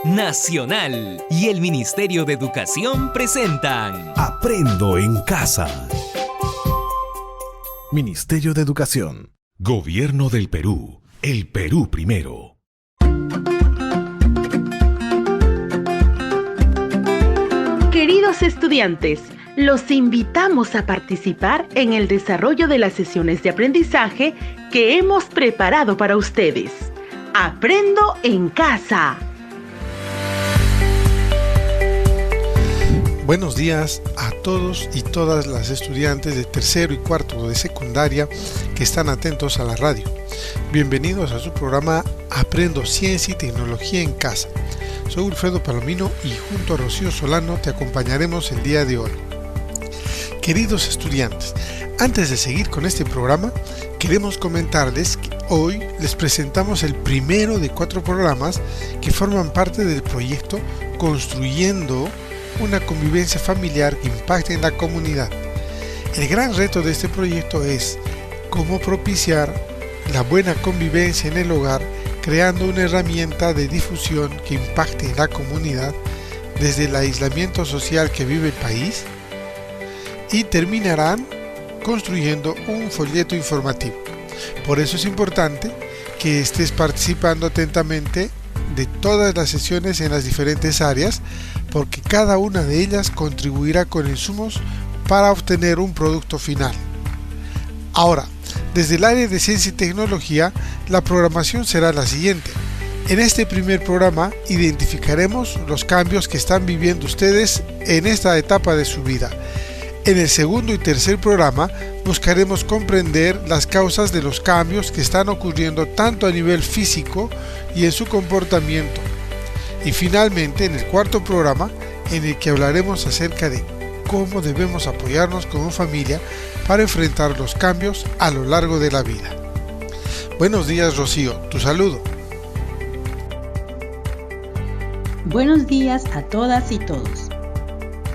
Nacional y el Ministerio de Educación presentan Aprendo en Casa. Ministerio de Educación. Gobierno del Perú. El Perú primero. Queridos estudiantes, los invitamos a participar en el desarrollo de las sesiones de aprendizaje que hemos preparado para ustedes. Aprendo en Casa. Buenos días a todos y todas las estudiantes de tercero y cuarto de secundaria que están atentos a la radio. Bienvenidos a su programa Aprendo Ciencia y Tecnología en Casa. Soy Wilfredo Palomino y junto a Rocío Solano te acompañaremos el día de hoy. Queridos estudiantes, antes de seguir con este programa, queremos comentarles que hoy les presentamos el primero de 4 programas que forman parte del proyecto Construyendo una convivencia familiar que impacte en la comunidad. El gran reto de este proyecto es cómo propiciar la buena convivencia en el hogar, creando una herramienta de difusión que impacte en la comunidad desde el aislamiento social que vive el país, y terminarán construyendo un folleto informativo. Por eso es importante que estés participando atentamente de todas las sesiones en las diferentes áreas, porque cada una de ellas contribuirá con insumos para obtener un producto final. Ahora, desde el área de ciencia y tecnología, la programación será la siguiente. En este primer programa identificaremos los cambios que están viviendo ustedes en esta etapa de su vida. En el segundo y tercer programa buscaremos comprender las causas de los cambios que están ocurriendo tanto a nivel físico y en su comportamiento. Y finalmente, en el cuarto programa, en el que hablaremos acerca de cómo debemos apoyarnos como familia para enfrentar los cambios a lo largo de la vida. Buenos días, Rocío, tu saludo. Buenos días a todas y todos.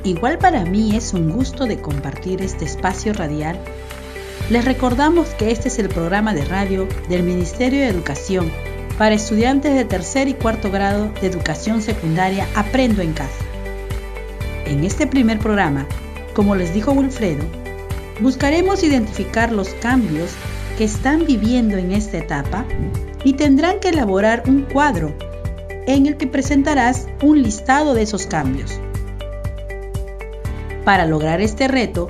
Igual para mí es un gusto de compartir este espacio radial. Les recordamos que este es el programa de radio del Ministerio de Educación para estudiantes de tercer y cuarto grado de educación secundaria Aprendo en Casa. En este primer programa, como les dijo Wilfredo, buscaremos identificar los cambios que están viviendo en esta etapa y tendrán que elaborar un cuadro en el que presentarás un listado de esos cambios. Para lograr este reto,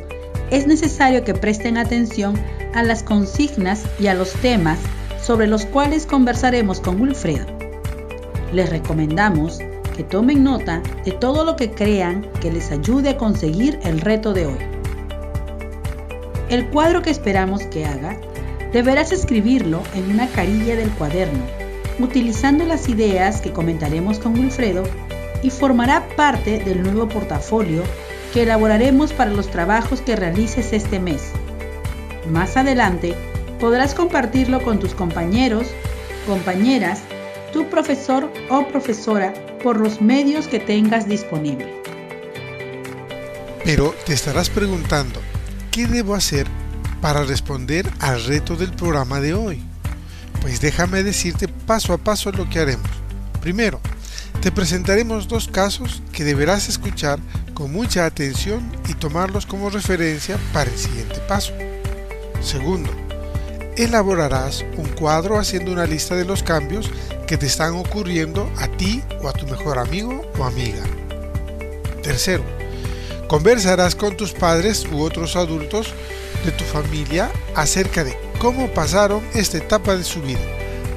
es necesario que presten atención a las consignas y a los temas sobre los cuales conversaremos con Wilfredo. Les recomendamos que tomen nota de todo lo que crean que les ayude a conseguir el reto de hoy. El cuadro que esperamos que haga, deberás escribirlo en una carilla del cuaderno, utilizando las ideas que comentaremos con Wilfredo, y formará parte del nuevo portafolio que elaboraremos para los trabajos que realices este mes. Más adelante, podrás compartirlo con tus compañeros, compañeras, tu profesor o profesora por los medios que tengas disponibles. Pero te estarás preguntando, ¿qué debo hacer para responder al reto del programa de hoy? Pues déjame decirte paso a paso lo que haremos. Primero, te presentaremos 2 casos que deberás escuchar con mucha atención y tomarlos como referencia para el siguiente paso. Segundo, elaborarás un cuadro haciendo una lista de los cambios que te están ocurriendo a ti o a tu mejor amigo o amiga. Tercero, conversarás con tus padres u otros adultos de tu familia acerca de cómo pasaron esta etapa de su vida.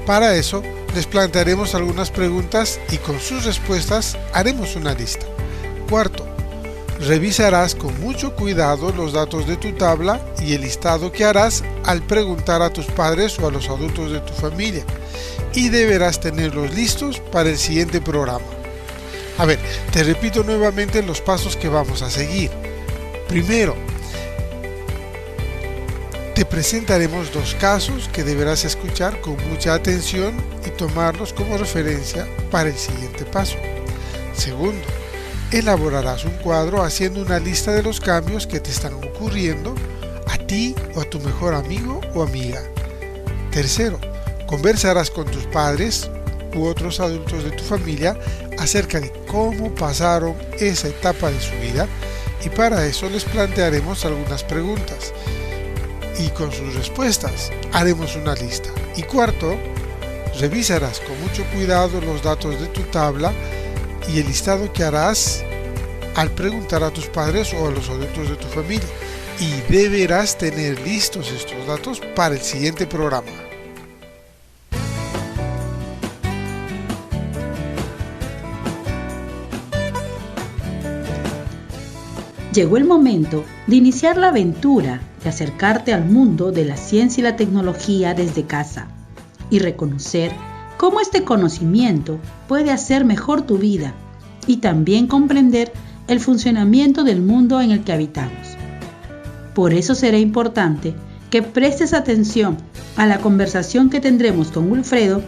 Para eso, les plantearemos algunas preguntas y con sus respuestas haremos una lista. Cuarto, revisarás con mucho cuidado los datos de tu tabla y el listado que harás al preguntar a tus padres o a los adultos de tu familia, y deberás tenerlos listos para el siguiente programa. A ver, te repito nuevamente los pasos que vamos a seguir. Primero, te presentaremos 2 casos que deberás escuchar con mucha atención y tomarlos como referencia para el siguiente paso. Segundo, elaborarás un cuadro haciendo una lista de los cambios que te están ocurriendo a ti o a tu mejor amigo o amiga. Tercero, conversarás con tus padres u otros adultos de tu familia acerca de cómo pasaron esa etapa de su vida, y para eso les plantearemos algunas preguntas y con sus respuestas haremos una lista. Y cuarto, revisarás con mucho cuidado los datos de tu tabla y el listado que harás al preguntar a tus padres o a los adultos de tu familia, y deberás tener listos estos datos para el siguiente programa. Llegó el momento de iniciar la aventura de acercarte al mundo de la ciencia y la tecnología desde casa y reconocer cómo este conocimiento puede hacer mejor tu vida y también comprender el funcionamiento del mundo en el que habitamos. Por eso será importante que prestes atención a la conversación que tendremos con Wilfredo,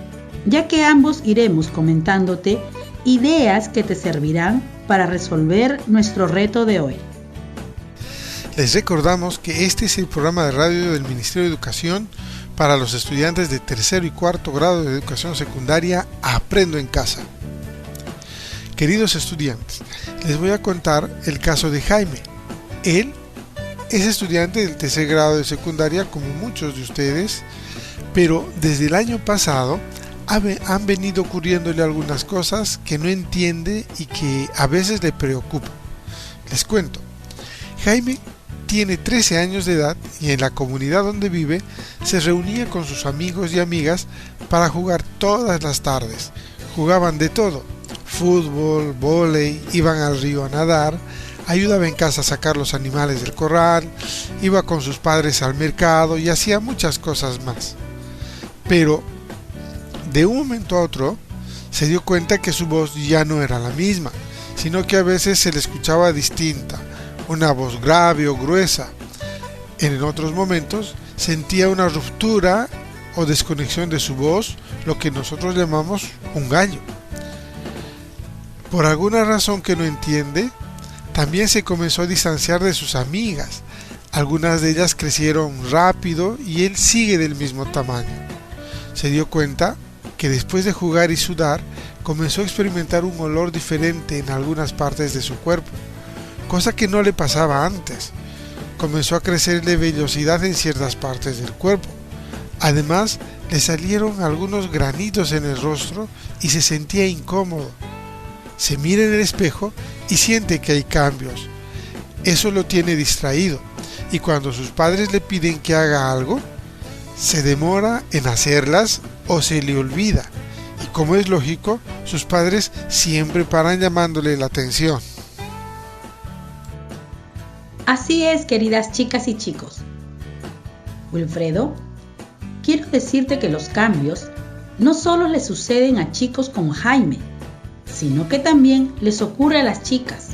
ya que ambos iremos comentándote ideas que te servirán para resolver nuestro reto de hoy. Les recordamos que este es el programa de radio del Ministerio de Educación para los estudiantes de tercero y cuarto grado de educación secundaria Aprendo en Casa. Queridos estudiantes, les voy a contar el caso de Jaime. Él es estudiante del tercer grado de secundaria como muchos de ustedes, pero desde el año pasado han venido ocurriéndole algunas cosas que no entiende y que a veces le preocupan. Les cuento. Jaime tiene 13 años de edad y en la comunidad donde vive se reunía con sus amigos y amigas para jugar todas las tardes. Jugaban de todo: fútbol, vóley, iban al río a nadar, ayudaba en casa a sacar los animales del corral, iba con sus padres al mercado y hacía muchas cosas más. Pero de un momento a otro se dio cuenta que su voz ya no era la misma, sino que a veces se le escuchaba distinta, una voz grave o gruesa. En otros momentos sentía una ruptura o desconexión de su voz, lo que nosotros llamamos un gallo. Por alguna razón que no entiende, también se comenzó a distanciar de sus amigas. Algunas de ellas crecieron rápido y él sigue del mismo tamaño. Se dio cuenta que después de jugar y sudar, comenzó a experimentar un olor diferente en algunas partes de su cuerpo, cosa que no le pasaba antes. Comenzó a crecerle vellosidad en ciertas partes del cuerpo. Además, le salieron algunos granitos en el rostro y se sentía incómodo. Se mira en el espejo y siente que hay cambios. Eso lo tiene distraído, y cuando sus padres le piden que haga algo, se demora en hacerlas o se le olvida. Y como es lógico, sus padres siempre paran llamándole la atención. Así es, queridas chicas y chicos. Wilfredo, quiero decirte que los cambios no solo le suceden a chicos como Jaime, sino que también les ocurre a las chicas.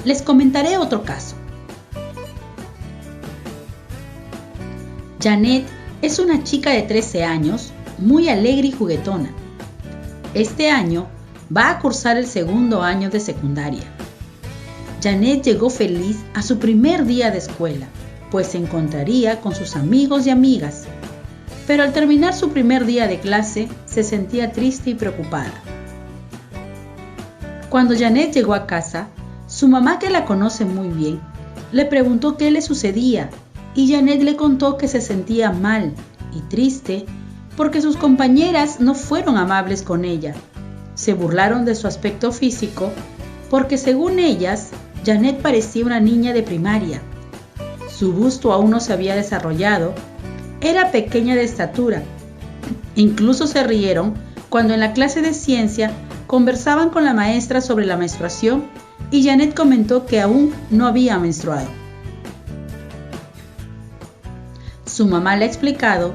Les comentaré otro caso. Janet es una chica de 13 años, muy alegre y juguetona. Este año va a cursar el segundo año de secundaria. Janet llegó feliz a su primer día de escuela, pues se encontraría con sus amigos y amigas. Pero al terminar su primer día de clase, se sentía triste y preocupada. Cuando Janet llegó a casa, su mamá, que la conoce muy bien, le preguntó qué le sucedía, y Janet le contó que se sentía mal y triste porque sus compañeras no fueron amables con ella. Se burlaron de su aspecto físico porque, según ellas, Janet parecía una niña de primaria. Su busto aún no se había desarrollado, era pequeña de estatura. Incluso se rieron cuando en la clase de ciencia conversaban con la maestra sobre la menstruación y Janet comentó que aún no había menstruado. Su mamá le ha explicado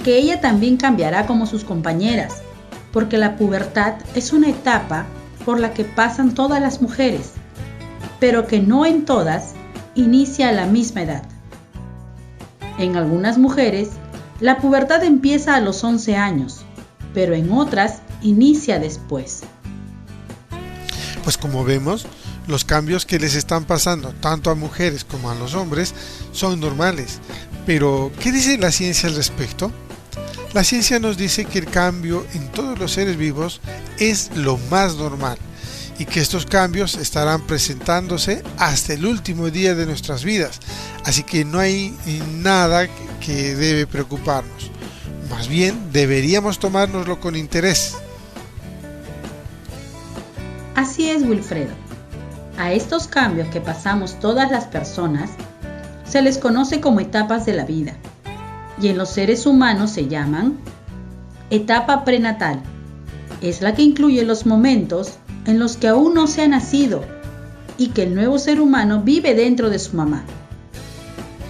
que ella también cambiará como sus compañeras, porque la pubertad es una etapa por la que pasan todas las mujeres, pero que no en todas inicia a la misma edad. En algunas mujeres, la pubertad empieza a los 11 años, pero en otras inicia después. Pues como vemos, los cambios que les están pasando tanto a mujeres como a los hombres son normales. Pero, ¿qué dice la ciencia al respecto? La ciencia nos dice que el cambio en todos los seres vivos es lo más normal y que estos cambios estarán presentándose hasta el último día de nuestras vidas, así que no hay nada que debe preocuparnos. Más bien, deberíamos tomárnoslo con interés. Así es, Wilfredo. A estos cambios que pasamos todas las personas se les conoce como etapas de la vida, y en los seres humanos se llaman etapa prenatal. Es la que incluye los momentos en los que aún no se ha nacido y que el nuevo ser humano vive dentro de su mamá.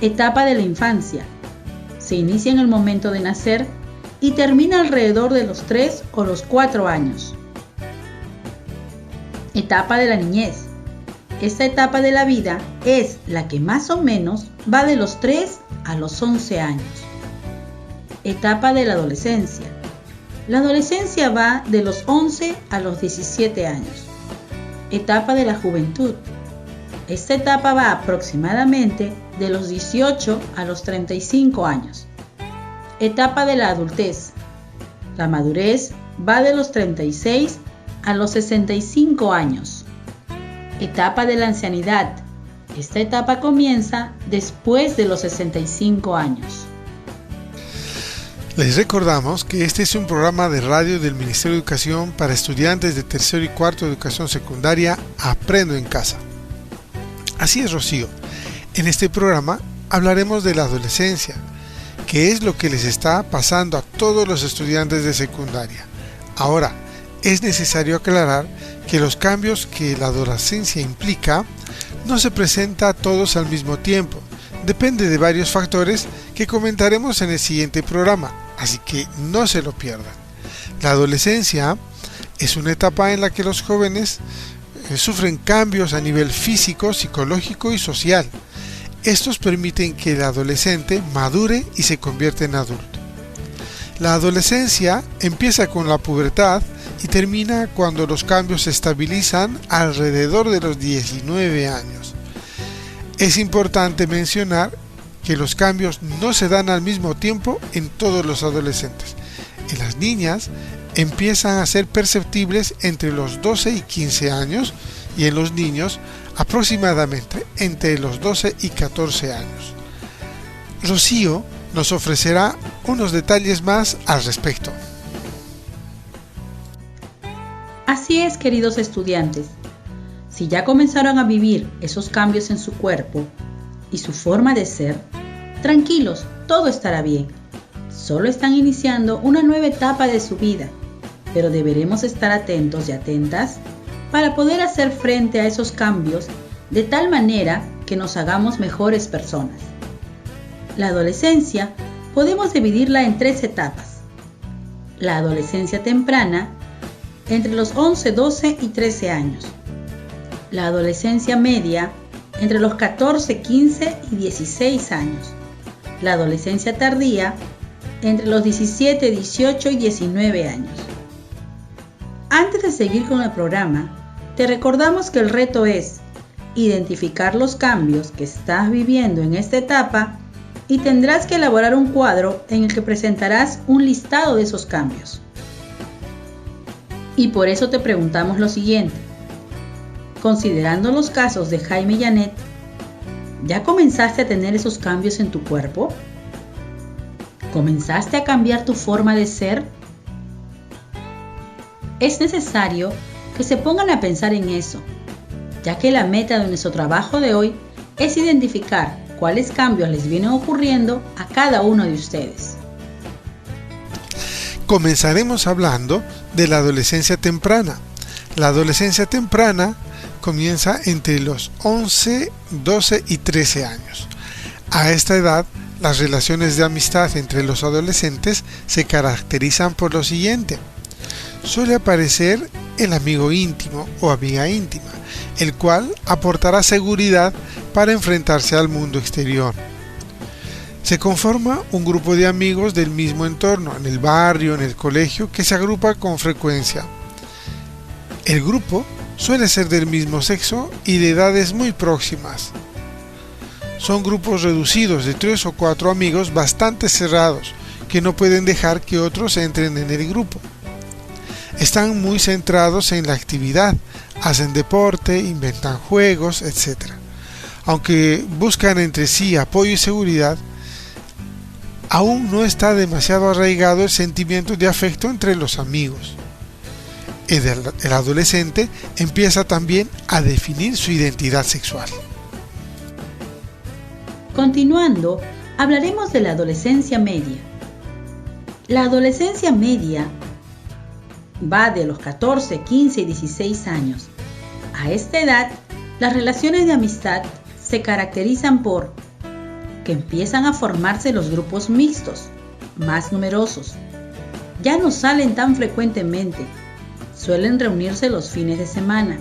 Etapa de la infancia. Se inicia en el momento de nacer y termina alrededor de los 3 o los 4 años. Etapa de la niñez. Esta etapa de la vida es la que más o menos va de los 3 a los 11 años. Etapa de la adolescencia. La adolescencia va de los 11 a los 17 años. Etapa de la juventud. Esta etapa va aproximadamente de los 18 a los 35 años. Etapa de la adultez. La madurez va de los 36 a los 65 años. Etapa de la ancianidad. Esta etapa comienza después de los 65 años. Les recordamos que este es un programa de radio del Ministerio de Educación para estudiantes de tercero y cuarto de educación secundaria Aprendo en Casa. Así es, Rocío. En este programa hablaremos de la adolescencia, que es lo que les está pasando a todos los estudiantes de secundaria. Ahora, es necesario aclarar que los cambios que la adolescencia implica no se presenta a todos al mismo tiempo. Depende de varios factores que comentaremos en el siguiente programa, así que no se lo pierdan. La adolescencia es una etapa en la que los jóvenes sufren cambios a nivel físico, psicológico y social. Estos permiten que el adolescente madure y se convierta en adulto. La adolescencia empieza con la pubertad y termina cuando los cambios se estabilizan alrededor de los 19 años. Es importante mencionar que los cambios no se dan al mismo tiempo en todos los adolescentes. En las niñas empiezan a ser perceptibles entre los 12 y 15 años y en los niños aproximadamente entre los 12 y 14 años. Rocío nos ofrecerá unos detalles más al respecto. Así es, queridos estudiantes. Si ya comenzaron a vivir esos cambios en su cuerpo y su forma de ser, tranquilos, todo estará bien. Solo están iniciando una nueva etapa de su vida, pero deberemos estar atentos y atentas para poder hacer frente a esos cambios de tal manera que nos hagamos mejores personas. La adolescencia podemos dividirla en 3 etapas. La adolescencia temprana, entre los 11, 12 y 13 años. La adolescencia media, entre los 14, 15 y 16 años. La adolescencia tardía, entre los 17, 18 y 19 años. Antes de seguir con el programa, te recordamos que el reto es identificar los cambios que estás viviendo en esta etapa y tendrás que elaborar un cuadro en el que presentarás un listado de esos cambios. Y por eso te preguntamos lo siguiente. Considerando los casos de Jaime y Janet, ¿ya comenzaste a tener esos cambios en tu cuerpo? ¿Comenzaste a cambiar tu forma de ser? Es necesario que se pongan a pensar en eso, ya que la meta de nuestro trabajo de hoy es identificar cuáles cambios les vienen ocurriendo a cada uno de ustedes. Comenzaremos hablando de la adolescencia temprana. La adolescencia temprana comienza entre los 11, 12 y 13 años. A esta edad, las relaciones de amistad entre los adolescentes se caracterizan por lo siguiente. Suele aparecer el amigo íntimo o amiga íntima, el cual aportará seguridad para enfrentarse al mundo exterior. Se conforma un grupo de amigos del mismo entorno, en el barrio, en el colegio, que se agrupa con frecuencia. El grupo suele ser del mismo sexo y de edades muy próximas. Son grupos reducidos de 3 o 4 amigos bastante cerrados, que no pueden dejar que otros entren en el grupo. Están muy centrados en la actividad, hacen deporte, inventan juegos, etc. Aunque buscan entre sí apoyo y seguridad, aún no está demasiado arraigado el sentimiento de afecto entre los amigos. El adolescente empieza también a definir su identidad sexual. Continuando, hablaremos de la adolescencia media. La adolescencia media va de los 14, 15 y 16 años. A esta edad, las relaciones de amistad se caracterizan por que empiezan a formarse los grupos mixtos, más numerosos. Ya no salen tan frecuentemente, suelen reunirse los fines de semana.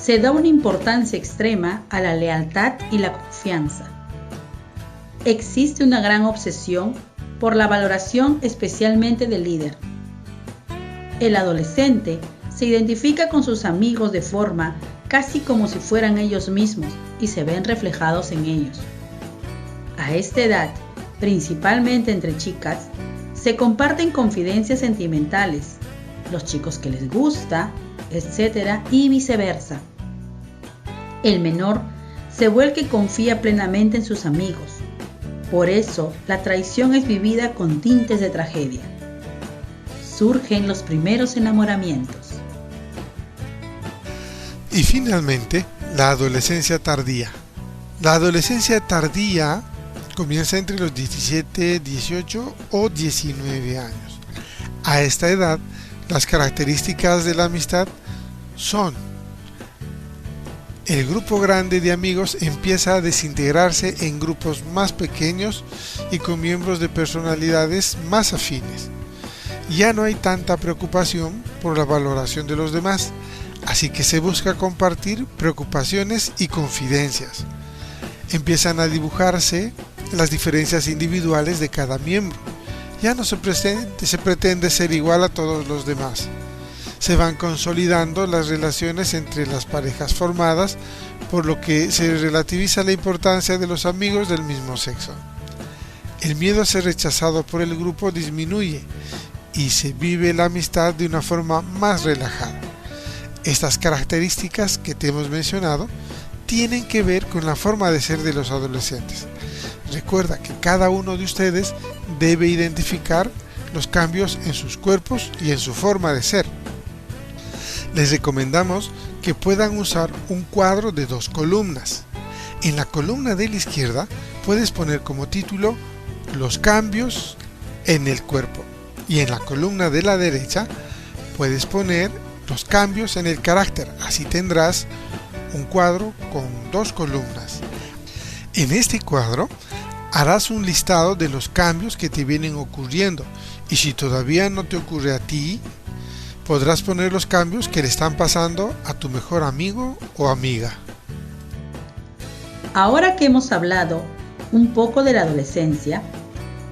Se da una importancia extrema a la lealtad y la confianza. Existe una gran obsesión por la valoración especialmente del líder. El adolescente se identifica con sus amigos de forma casi como si fueran ellos mismos y se ven reflejados en ellos. A esta edad, principalmente entre chicas, se comparten confidencias sentimentales, los chicos que les gusta, etc. y viceversa. El menor se vuelve y confía plenamente en sus amigos. Por eso, la traición es vivida con tintes de tragedia. Surgen los primeros enamoramientos. Y finalmente, la adolescencia tardía. La adolescencia tardía comienza entre los 17, 18 o 19 años. A esta edad, las características de la amistad son: el grupo grande de amigos empieza a desintegrarse en grupos más pequeños y con miembros de personalidades más afines. Ya no hay tanta preocupación por la valoración de los demás, así que se busca compartir preocupaciones y confidencias. Empiezan a dibujarse las diferencias individuales de cada miembro. Ya no se pretende ser igual a todos los demás. Se van consolidando las relaciones entre las parejas formadas, por lo que se relativiza la importancia de los amigos del mismo sexo. El miedo a ser rechazado por el grupo disminuye y se vive la amistad de una forma más relajada. Estas características que te hemos mencionado tienen que ver con la forma de ser de los adolescentes. Recuerda que cada uno de ustedes debe identificar los cambios en sus cuerpos y en su forma de ser. Les recomendamos que puedan usar un cuadro de 2 columnas. En la columna de la izquierda puedes poner como título "Los cambios en el cuerpo", y en la columna de la derecha puedes poner "Los cambios en el carácter". Así tendrás un cuadro con 2 columnas. En este cuadro harás un listado de los cambios que te vienen ocurriendo, y si todavía no te ocurre a ti, podrás poner los cambios que le están pasando a tu mejor amigo o amiga. Ahora que hemos hablado un poco de la adolescencia,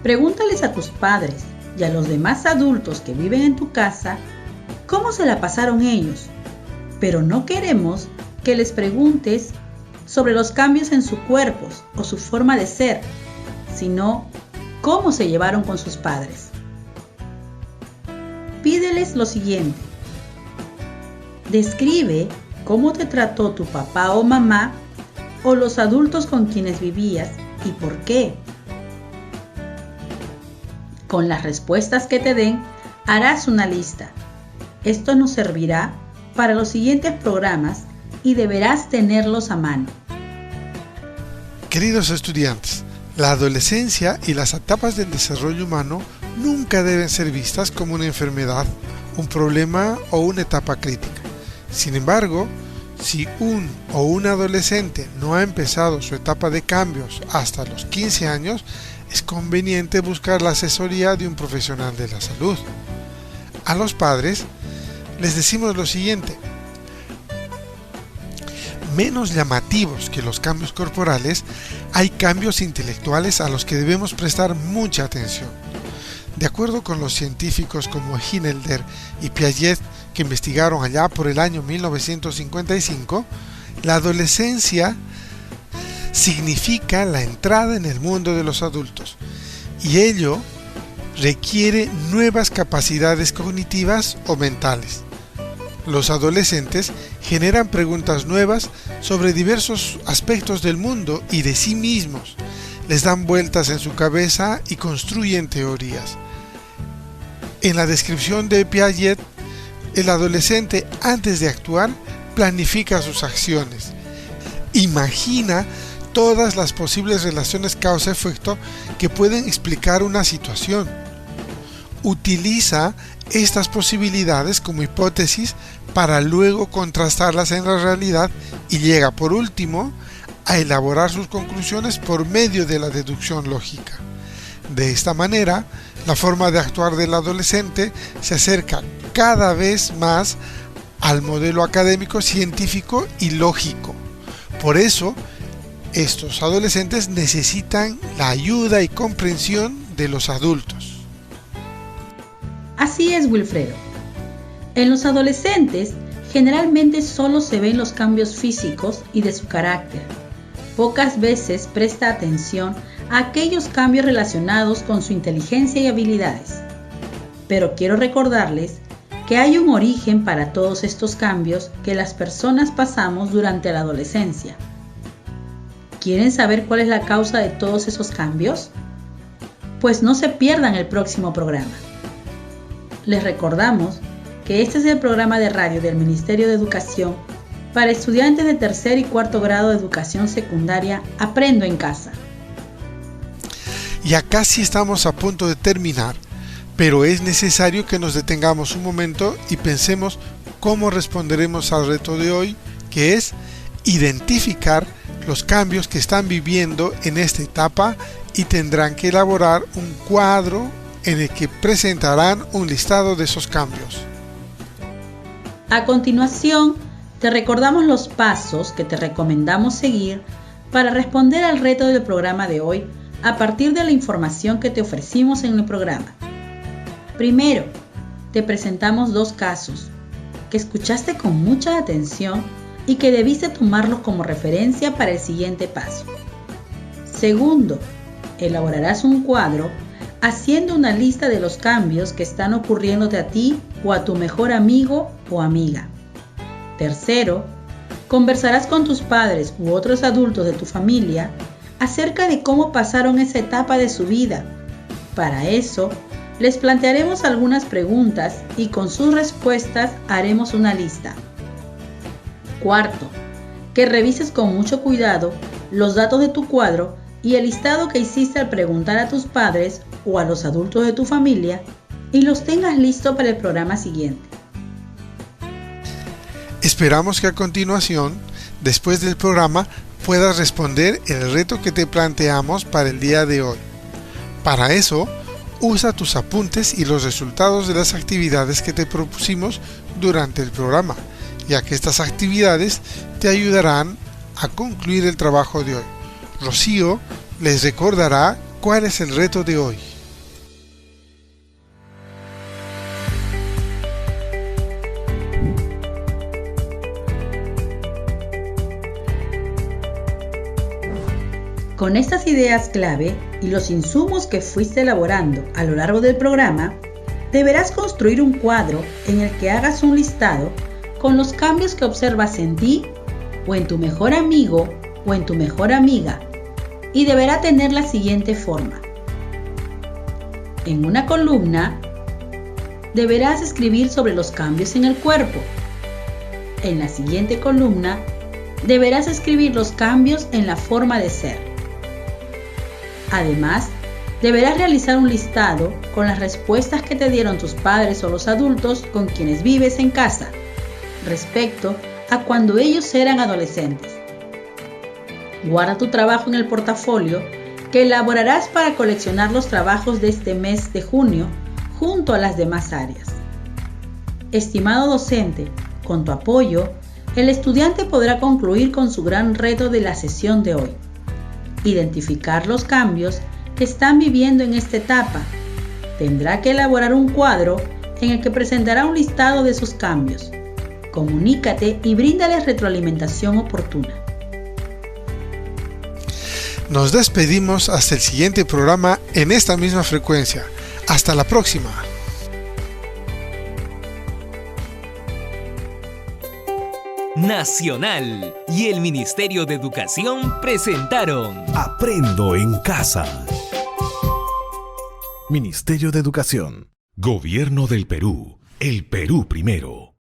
pregúntales a tus padres y a los demás adultos que viven en tu casa cómo se la pasaron ellos, pero no queremos que les preguntes sobre los cambios en sus cuerpos o su forma de ser, sino cómo se llevaron con sus padres. Pídeles lo siguiente: describe cómo te trató tu papá o mamá o los adultos con quienes vivías y por qué. Con las respuestas que te den, harás una lista. Esto nos servirá para los siguientes programas y deberás tenerlos a mano. Queridos estudiantes, la adolescencia y las etapas del desarrollo humano nunca deben ser vistas como una enfermedad, un problema o una etapa crítica. Sin embargo, si un o una adolescente no ha empezado su etapa de cambios hasta los 15 años, es conveniente buscar la asesoría de un profesional de la salud. A los padres les decimos lo siguiente: menos llamativos que los cambios corporales, hay cambios intelectuales a los que debemos prestar mucha atención. De acuerdo con los científicos como Hinelder y Piaget, que investigaron allá por el año 1955, la adolescencia significa la entrada en el mundo de los adultos, y ello requiere nuevas capacidades cognitivas o mentales. Los adolescentes generan preguntas nuevas sobre diversos aspectos del mundo y de sí mismos. Les dan vueltas en su cabeza y construyen teorías. En la descripción de Piaget, el adolescente, antes de actuar, planifica sus acciones. Imagina todas las posibles relaciones causa-efecto que pueden explicar una situación. Utiliza estas posibilidades como hipótesis para luego contrastarlas en la realidad y llega por último a elaborar sus conclusiones por medio de la deducción lógica. De esta manera, la forma de actuar del adolescente se acerca cada vez más al modelo académico, científico y lógico. Por eso, estos adolescentes necesitan la ayuda y comprensión de los adultos. Así es, Wilfredo. En los adolescentes, generalmente solo se ven los cambios físicos y de su carácter. Pocas veces presta atención a aquellos cambios relacionados con su inteligencia y habilidades. Pero quiero recordarles que hay un origen para todos estos cambios que las personas pasamos durante la adolescencia. ¿Quieren saber cuál es la causa de todos esos cambios? Pues no se pierdan el próximo programa. Les recordamos que este es el programa de radio del Ministerio de Educación para estudiantes de tercer y cuarto grado de educación secundaria Aprendo en Casa. Ya casi estamos a punto de terminar, pero es necesario que nos detengamos un momento y pensemos cómo responderemos al reto de hoy, que es identificar los cambios que están viviendo en esta etapa y tendrán que elaborar un cuadro en el que presentarán un listado de esos cambios. A continuación, te recordamos los pasos que te recomendamos seguir para responder al reto del programa de hoy a partir de la información que te ofrecimos en el programa. Primero, te presentamos 2 casos que escuchaste con mucha atención y que debiste tomarlos como referencia para el siguiente paso. Segundo, elaborarás un cuadro haciendo una lista de los cambios que están ocurriéndote a ti o a tu mejor amigo o amiga. Tercero, conversarás con tus padres u otros adultos de tu familia acerca de cómo pasaron esa etapa de su vida. Para eso, les plantearemos algunas preguntas y con sus respuestas haremos una lista. Cuarto, que revises con mucho cuidado los datos de tu cuadro y el listado que hiciste al preguntar a tus padres o a los adultos de tu familia y los tengas listos para el programa siguiente. Esperamos que a continuación, después del programa, puedas responder el reto que te planteamos para el día de hoy. Para eso, usa tus apuntes y los resultados de las actividades que te propusimos durante el programa, ya que estas actividades te ayudarán a concluir el trabajo de hoy. Rocío les recordará cuál es el reto de hoy. Con estas ideas clave y los insumos que fuiste elaborando a lo largo del programa, deberás construir un cuadro en el que hagas un listado con los cambios que observas en ti o en tu mejor amigo o en tu mejor amiga, y deberá tener la siguiente forma. En una columna, deberás escribir sobre los cambios en el cuerpo. En la siguiente columna, deberás escribir los cambios en la forma de ser. Además, deberás realizar un listado con las respuestas que te dieron tus padres o los adultos con quienes vives en casa, respecto a cuando ellos eran adolescentes. Guarda tu trabajo en el portafolio que elaborarás para coleccionar los trabajos de este mes de junio junto a las demás áreas. Estimado docente, con tu apoyo, el estudiante podrá concluir con su gran reto de la sesión de hoy: identificar los cambios que están viviendo en esta etapa. Tendrá que elaborar un cuadro en el que presentará un listado de esos cambios. Comunícate y bríndales retroalimentación oportuna. Nos despedimos hasta el siguiente programa en esta misma frecuencia. Hasta la próxima. Nacional y el Ministerio de Educación presentaron Aprendo en casa. Ministerio de Educación. Gobierno del Perú. El Perú primero.